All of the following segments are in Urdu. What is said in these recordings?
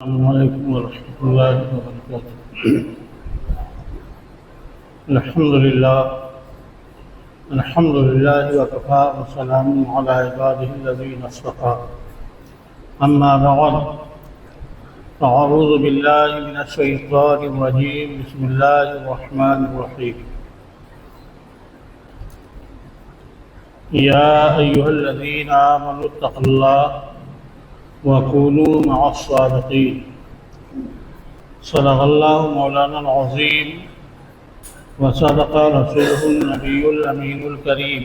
السلام علیکم ورحمۃ اللہ وبرکاتہ۔ الحمد للہ وکفیٰ وسلام علی عبادہ الذین اصطفیٰ، اما بعد فاعوذ باللہ من الشیطان الرجیم، بسم اللہ الرحمن الرحیم۔ یا ایھا الذین آمنوا اتقوا اللہ وَكُونُوا مَعَ الصَّادِقِينَ۔ صدق اللہ مولانا العظیم وصدق رسولہ النبی الامین الکریم،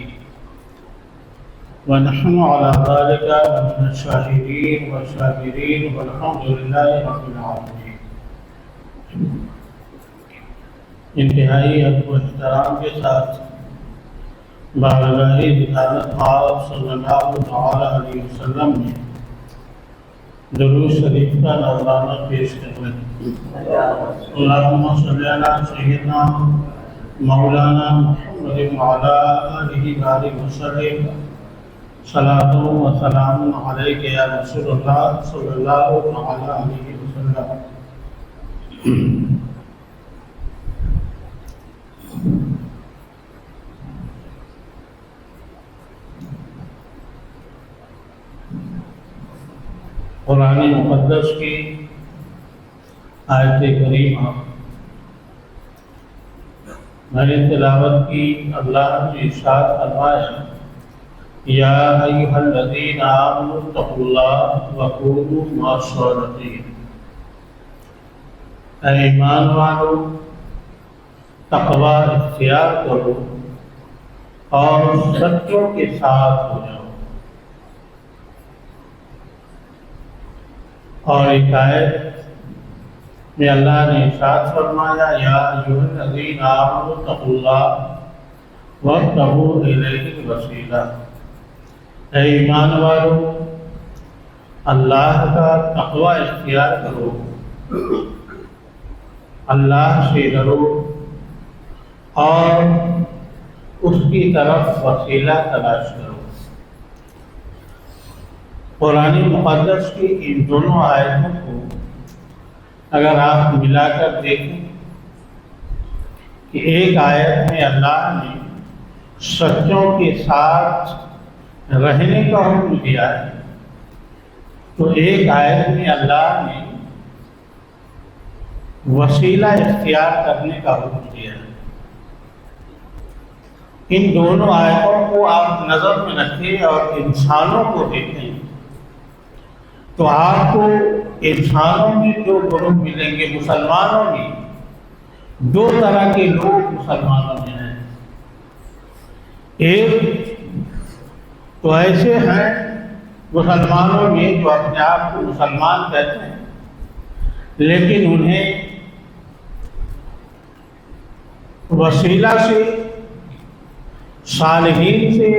ونحن علی ذلک من الشاہدین والشاکرین والحمد للہ رب العالمین۔ انتہائی ادب و احترام کے ساتھ بارگاہ رسالت آپ صلی اللہ علیہ وسلم نے درود شریف کا نذرانہ پیش کرتے ہیں۔ اللہم صلی علی سیدنا مولانا محمد وعلی آلہ وآلہ وسلم، صلاۃ و سلام علیک یا رسول اللہ صلی اللہ علیہ وسلم۔ قرآن مقدس کی آیت کریمہ میں نے تلاوت کی۔ اللہ نے ارشاد فرمایا، یا ایھا الذین آمنوا اتقوا اللہ وکونوا مع الصادقین۔ اے ایمان والو، تقوی اختیار کرو اور سچوں کے ساتھ ہو جاؤ۔ اور ایک آیت میں اللہ نے ارشاد فرمایا، یا ایھا الذین آمنوا اتقوا اللہ وابتغوا الیہ الوسیلہ۔ اے ایمان والو، اللہ کا تقوی اختیار کرو، اللہ سے ڈرو اور اس کی طرف وسیلہ تلاش کرو۔ قرآن مقدس کی ان دونوں آیتوں کو اگر آپ ملا کر دیکھیں کہ ایک آیت میں اللہ نے سچوں کے ساتھ رہنے کا حکم دیا ہے، تو ایک آیت میں اللہ نے وسیلہ اختیار کرنے کا حکم دیا ہے۔ ان دونوں آیتوں کو آپ نظر میں رکھیں اور انسانوں کو دیکھیں تو آپ کو انسانوں میں دو گروہ ملیں گے۔ مسلمانوں میں دو طرح کے لوگ مسلمانوں میں ہیں۔ ایک تو ایسے ہیں مسلمانوں میں جو اپنے آپ کو مسلمان کہتے ہیں، لیکن انہیں وسیلہ سے، صالحین سے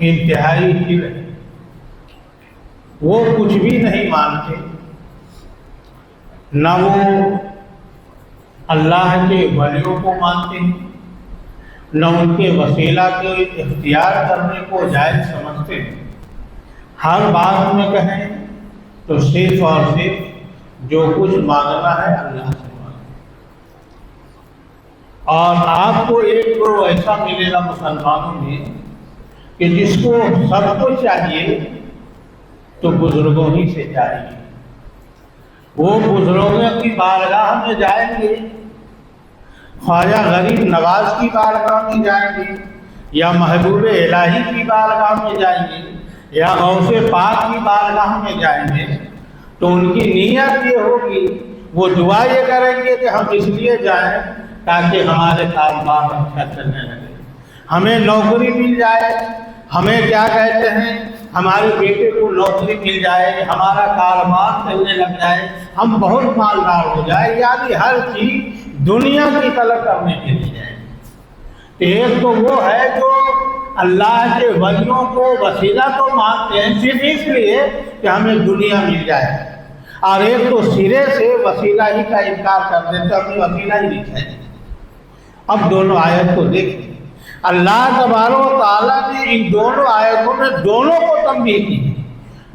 انتہائی دل ہے۔ وہ کچھ بھی نہیں مانتے، نہ وہ اللہ کے ولیوں کو مانتے ہیں، نہ ان کے وسیلہ کے اختیار کرنے کو جائز سمجھتے ہیں۔ ہر بات میں کہیں تو صرف اور صرف جو کچھ مانگنا ہے اللہ سے مانگنا۔ اور آپ کو ایک گروہ ایسا ملے گا مسلمانوں میں کہ جس کو سب کو چاہیے تو بزرگوں ہی سے چاہیے۔ وہ بزرگوں کی بارگاہ میں جائیں گے، خواجہ غریب نواز کی بارگاہ میں جائیں گے، یا محبوب الہی کی بارگاہ میں جائیں گے، یا غوث پاک کی بارگاہ میں جائیں گے، تو ان کی نیت یہ ہوگی، وہ دعا یہ کریں گے کہ ہم اس لیے جائیں تاکہ ہمارے کاروبار اچھا چلنے لگے، ہمیں نوکری مل جائے، ہمیں کیا کہتے ہیں، ہمارے بیٹے کو نوکری مل جائے، ہمارا کاروبار چلنے لگ جائے، ہم بہت مالدار ہو جائے، یعنی ہر چیز دنیا کی طلب کرنے کے لیے جائے۔ ایک تو وہ ہے جو اللہ کے ولیوں کو وسیلہ تو مانتے ہیں صرف اس لیے کہ ہمیں دنیا مل جائے، اور ایک تو سرے سے وسیلہ ہی کا انکار کر دیتے، اپنی وسیلہ ہی نہیں چاہیے۔ اب دونوں آیت کو دیکھیں، اللہ تبارک و تعالیٰ نے ان دونوں آیتوں میں دونوں کو تنبیہ کی ہے۔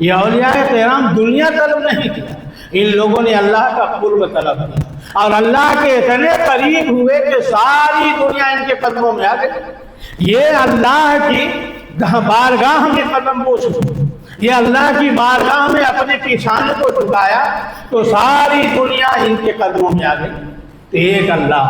یہ اولیاء کرام دنیا طلب نہیں کیا، ان لوگوں نے اللہ کا قرب طلب کیا، اور اللہ کے اتنے قریب ہوئے کہ ساری دنیا ان کے قدموں میں آ گئی۔ یہ اللہ کی بارگاہ میں قدم بوس ہوئے، یہ اللہ کی بارگاہ میں اپنے پیشانی کو جھکایا تو ساری دنیا ان کے قدموں میں آ گئی۔ تو ایک اللہ،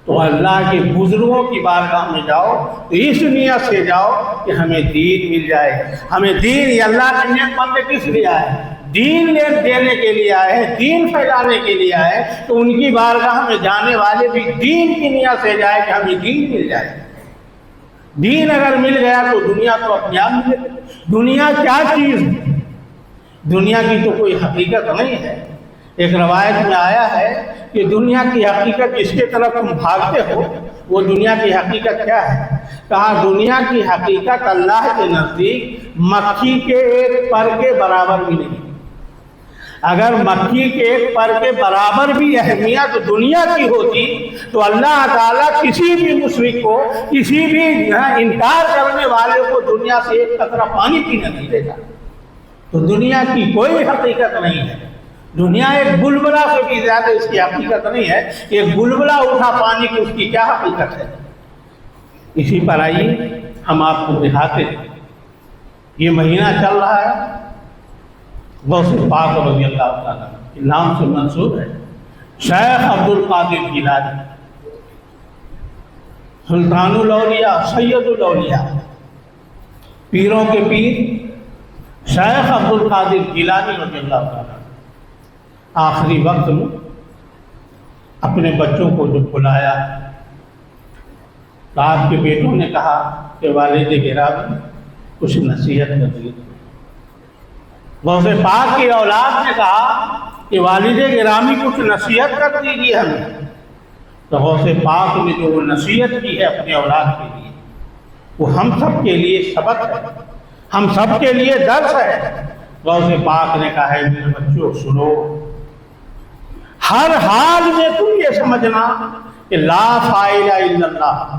تو اللہ کے بزرگوں کی بارگاہ میں جاؤ تو اس نیت سے جاؤ کہ ہمیں دین مل جائے، ہمیں دین۔ یہ اللہ کے نیک بندے کس لیے آئے؟ دین دینے کے لیے آئے، دین پھیلانے کے لیے آئے، تو ان کی بارگاہ میں جانے والے بھی دین کی نیت سے جائے کہ ہمیں دین مل جائے۔ دین اگر مل گیا تو دنیا تو اپنے آپ ملے۔ دنیا کیا چیز ہے؟ دنیا کی تو کوئی حقیقت نہیں ہے۔ ایک روایت میں آیا ہے کہ دنیا کی حقیقت جس کے طرف تم بھاگتے ہو وہ دنیا کی حقیقت کیا ہے؟ کہا دنیا کی حقیقت اللہ کے نزدیک مکھی کے ایک پر کے برابر بھی نہیں۔ اگر مکھی کے ایک پر کے برابر بھی اہمیت دنیا کی ہوتی تو اللہ تعالیٰ کسی بھی مشرک کو، کسی بھی انکار کرنے والے کو دنیا سے ایک قطرہ پانی پینے نہیں دیتا۔ تو دنیا کی کوئی حقیقت نہیں ہے۔ دنیا ایک بلبلہ سے بھی زیادہ اس کی حقیقت نہیں ہے۔ ایک بلبلہ اٹھا پانی کی، اس کی کیا حقیقت ہے؟ اسی پر آئیے ہم آپ کو دکھاتے ہیں۔ یہ مہینہ چل رہا ہے غوث پاک رضی اللہ تعالیٰ کے نام سے منسوب ہے، شیخ عبد القادر جیلانی، سلطان الاولیاء، سید الاولیاء، پیروں کے پیر شیخ عبد القادر جیلانی رضی اللہ تعالیٰ آخری وقت میں اپنے بچوں کو جب بلایا تو آپ کے بیٹوں نے کہا کہ والد گرامی کچھ نصیحت کر دیجیے۔ غوث پاک کی اولاد نے کہا کہ والد گرامی کچھ نصیحت کر دیجیے ہمیں۔ تو غوث پاک نے جو وہ نصیحت کی ہے اپنے اولاد کے لیے، وہ ہم سب کے لیے سبق ہے، ہم سب کے لیے درس ہے۔ غوث پاک نے کہا ہے میرے بچوں سنو، ہر حال میں تم یہ سمجھنا کہ لا فاعل الا اللہ،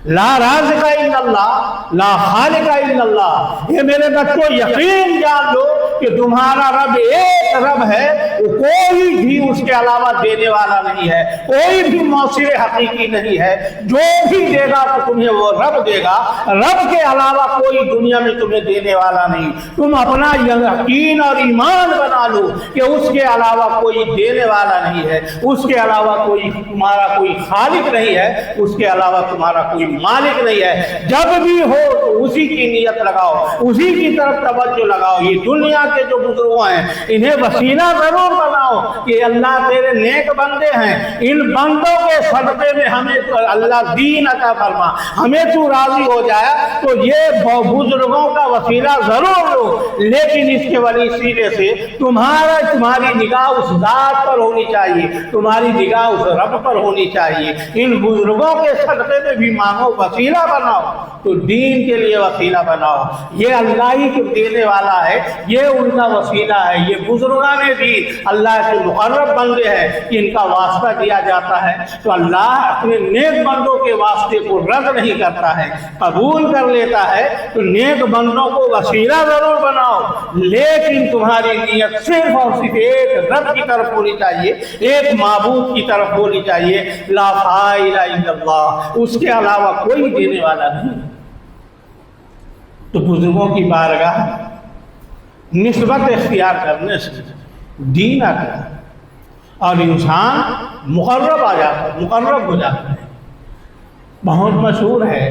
لا رازق الا اللہ، لا خالق الا اللہ۔ یہ میرے بچوں یقین جان لو کہ تمہارا رب ایک رب ہے، کوئی بھی اس کے علاوہ دینے والا نہیں ہے، کوئی بھی موصر حقیقی نہیں ہے۔ جو بھی دے گا تو تمہیں وہ رب دے گا، رب کے علاوہ کوئی دنیا میں تمہیں دینے والا نہیں۔ تم اپنا یقین اور ایمان بنا لو کہ اس کے علاوہ کوئی دینے والا نہیں ہے، اس کے علاوہ کوئی تمہارا کوئی خالق نہیں ہے، اس کے علاوہ تمہارا کوئی مالک نہیں ہے۔ جب بھی ہو تو اسی کی نیت لگاؤ، اسی کی طرف توجہ لگاؤ۔ یہ دنیا کے جو بزرگ ہیں انہیں وسیلہ ضرور بناؤ کہ اللہ تیرے نیک بندے ہیں، ان بندوں کے صدقے میں ہمیں اللہ دین عطا فرما، ہمیں تو راضی ہو جائے۔ تو یہ بزرگوں کا وسیلہ ضرور لو، لیکن اس کے وسیلے سے تمہاری نگاہ اس ذات پر ہونی چاہیے، تمہاری نگاہ اس رب پر ہونی چاہیے۔ ان بزرگوں کے صدقے میں بھی مانگو، وسیلہ بناؤ تو دین کے لیے وسیلہ بناؤ۔ یہ اللہ ہی کے دینے والا ہے، یہ ان کا وسیلہ ہے۔ یہ بزرگان دین اللہ کے مقرب بندے ہیں کہ ان کا واسطہ دیا جاتا ہے، تو اللہ اپنے نیک بندوں کے واسطے کو رد نہیں کرتا ہے، قبول کر لیتا ہے۔ تو نیک بندوں کو وسیلہ ضرور بناؤ، لیکن تمہاری نیت صرف اور صرف ایک رب کی طرف ہونی چاہیے، ایک معبود کی طرف ہونی چاہیے، لا فاعل الا اللہ، اس کے علاوہ کوئی دینے والا نہیں۔ تو بزرگوں کی بارگاہ نسبت اختیار کرنے سے دین آتا ہے اور انسان مقرب آ جاتا ہے، مقرب ہو جاتا ہے۔ بہت مشہور ہے،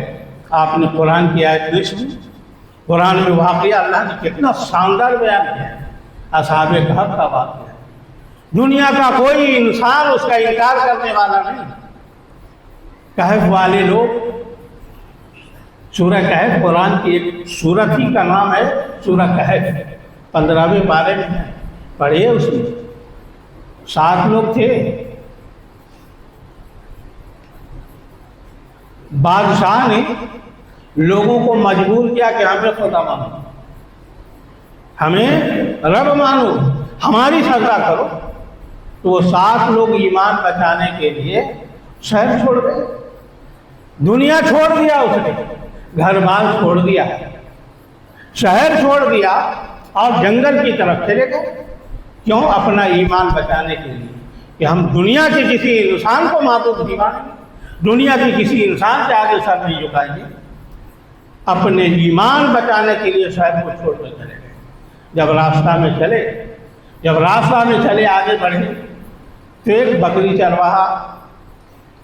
آپ نے قرآن کی آیت نہیں سنی؟ قرآن میں واقعہ اللہ نے کتنا شاندار بیان کیا ہے، اصحاب کہف کا واقعہ۔ دنیا کا کوئی انسان اس کا انکار کرنے والا نہیں۔ کہف والے لوگ، سورہ کہف قرآن کی ایک سورت ہی کا نام ہے سورہ کہف، 15ویں پارے میں ہے، پڑھیے اس میں 7 لوگ تھے۔ بادشاہ نے لوگوں کو مجبور کیا کہ ہمیں خدا مانو، ہمیں رب مانو، ہماری سجدہ کرو۔ تو وہ 7 لوگ ایمان بچانے کے لیے شہر چھوڑ گئے، دنیا چھوڑ دیا، اس نے گھر بار چھوڑ دیا، شہر چھوڑ دیا، اور جنگل کی طرف چلے گئے. کیوں؟ اپنا ایمان بچانے کے لیے کہ ہم دنیا کے کسی انسان کو معبود نہیں مانیں گے، دنیا کے کسی انسان کے آگے سر نہیں جھکائیں گے. اپنے ایمان بچانے کے لیے شہر کو چھوڑ کر چلے گئے. جب راستہ میں چلے آگے بڑھے تو ایک بکری چرواہا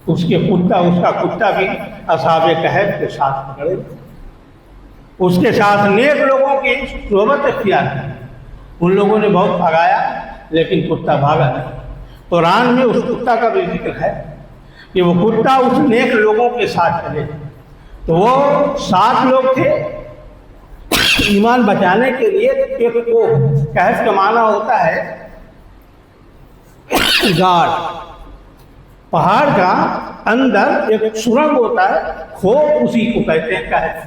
اس کا کتا بھی اصحاب کہف کے ساتھ پکڑے. اس کے ساتھ نیک لوگوں کی صحبت اختیار کی. ان لوگوں نے بہت بھگایا لیکن کتا بھاگا نہیں. قرآن میں اس کتا کا بھی ذکر ہے کہ وہ کتا اس نیک لوگوں کے ساتھ چلے. تو وہ 7 لوگ تھے ایمان بچانے کے لیے. ایک کو کہف کا معنی ہوتا ہے گاڑ. پہاڑ کا اندر ایک سرنگ ہوتا ہے، کھوپ، اسی کو کہتے ہیں کہف.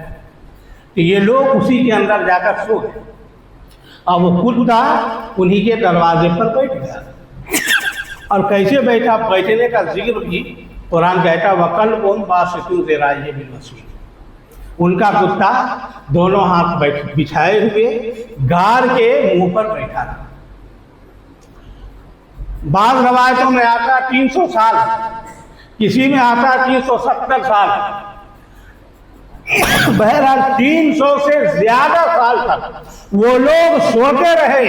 تو یہ لوگ اسی کے اندر جا کر سو گئے اور وہ کتا انہی کے دروازے پر بیٹھ گیا. اور کیسے بیٹھا؟ بیٹھنے کا ذکر بھی قرآن کہتا وَقَلْبٌ بَاسِطٌ ذِرَاعَيْهِ بِالْوَصِيدِ. ان کا کتا دونوں ہاتھ بچھائے ہوئے گار کے منہ پر بیٹھا تھا. بعض روایتوں میں آتا 300 سال، کسی میں آتا 370 سال. بہرحال 300 سے زیادہ سال تک وہ لوگ سوتے رہے.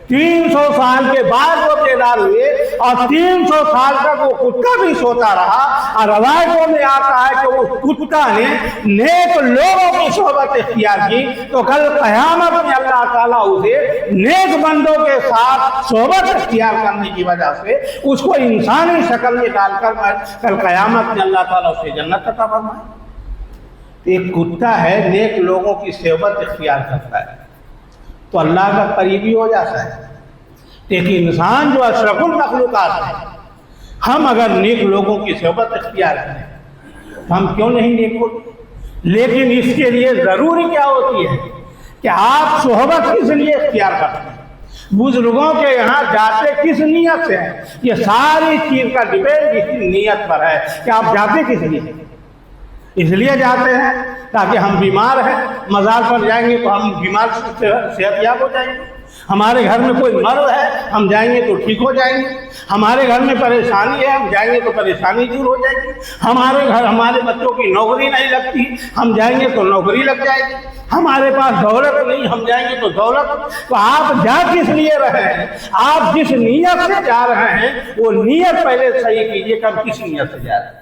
300 سال کے بعد وہ بیدار ہوئے اور 300 سال تک وہ کتا بھی سوتا رہا. اور روایتوں میں آتا ہے کہ وہ کتا نے نیک لوگوں کی صحبت اختیار کی تو کل قیامت میں اللہ تعالیٰ اسے نیک بندوں کے ساتھ صحبت اختیار کرنے کی وجہ سے اس کو انسانی شکل میں ڈال کر کل قیامت میں اللہ تعالیٰ اسے جنت عطا فرمائے. ایک کتا ہے نیک لوگوں کی صحبت اختیار کرتا ہے تو اللہ کا قریبی ہو جاتا ہے. ایک انسان جو اشرف المخلوقات ہے، ہم اگر نیک لوگوں کی صحبت اختیار کریں تو ہم کیوں نہیں نیک ہوتے؟ لیکن اس کے لیے ضروری کیا ہوتی ہے کہ آپ صحبت کس لیے اختیار کرتے ہیں، بزرگوں کے یہاں جاتے کس نیت سے ہیں. یہ ساری چیز کا ڈیپینڈ اس نیت پر ہے کہ آپ جاتے کس لیے. اس لیے جاتے ہیں تاکہ ہم بیمار ہیں، مزار پر جائیں گے تو ہم بیمار صحت یاب ہو جائیں گے. ہمارے گھر میں کوئی مرض ہے، ہم جائیں گے تو ٹھیک ہو جائیں گے. ہمارے گھر میں پریشانی ہے، ہم جائیں گے تو پریشانی دور ہو جائے گی. ہمارے بچوں کی نوکری نہیں لگتی، ہم جائیں گے تو نوکری لگ جائے گی. ہمارے پاس دولت نہیں، ہم جائیں گے تو دولت. تو آپ جا کس لیے رہے ہیں؟ آپ جس نیت سے جا رہے ہیں وہ نیت پہلے صحیح کیجیے کہ ہم کس نیت سے جا رہے ہیں.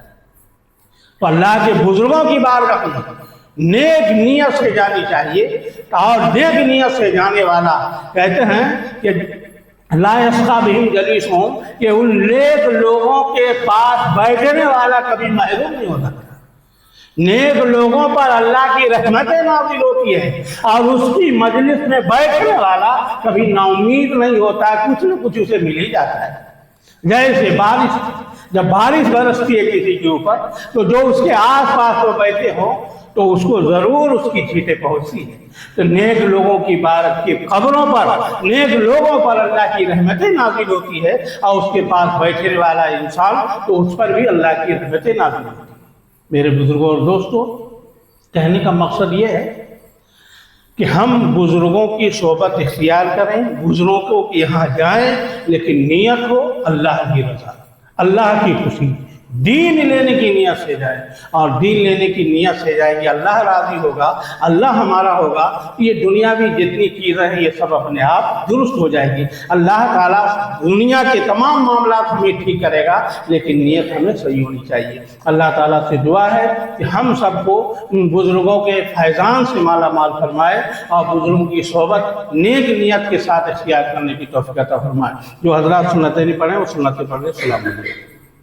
تو اللہ کے بزرگوں کی بارگاہ میں نیک نیت سے جانی چاہیے. اور نیک نیت سے جانے والا کہتے ہیں کہ لا یشقی بہم جلیسہم، کہ ان نیک لوگوں کے پاس بیٹھنے والا کبھی محروم نہیں ہوتا. نیک لوگوں پر اللہ کی رحمتیں نازل ہوتی ہے اور اس کی مجلس میں بیٹھنے والا کبھی نا امید نہیں ہوتا، کچھ نہ کچھ اسے مل ہی جاتا ہے. جیسے جب بارش برستی ہے کسی کے اوپر تو جو اس کے آس پاس وہ بیٹھے ہوں تو اس کو ضرور اس کی چھینٹیں پہنچتی ہیں. تو نیک لوگوں کی بارک کی قبروں پر، نیک لوگوں پر اللہ کی رحمتیں نازل ہوتی ہے اور اس کے پاس بیٹھنے والا انسان تو اس پر بھی اللہ کی رحمتیں نازل ہوتی ہیں. میرے بزرگوں اور دوستوں، کہنے کا مقصد یہ ہے کہ ہم بزرگوں کی صحبت اختیار کریں، بزرگوں کے یہاں جائیں، لیکن نیت ہو اللہ کی رضا، اللہ کی خوشی. دین لینے کی نیت سے جائے اور دین لینے کی نیت سے جائے کہ اللہ راضی ہوگا، اللہ ہمارا ہوگا. یہ دنیاوی جتنی چیزیں ہیں یہ سب اپنے آپ درست ہو جائے گی. اللہ تعالیٰ دنیا کے تمام معاملات ہمیں ٹھیک کرے گا، لیکن نیت ہمیں صحیح ہونی چاہیے. اللہ تعالیٰ سے دعا ہے کہ ہم سب کو ان بزرگوں کے فیضان سے مالا مال فرمائے اور بزرگوں کی صحبت نیک نیت کے ساتھ اختیار کرنے کی توفیق عطا فرمائے. جو حضرات سنتیں نہیں پڑھیں وہ سنتیں پڑھ لیں. السلام علیکم.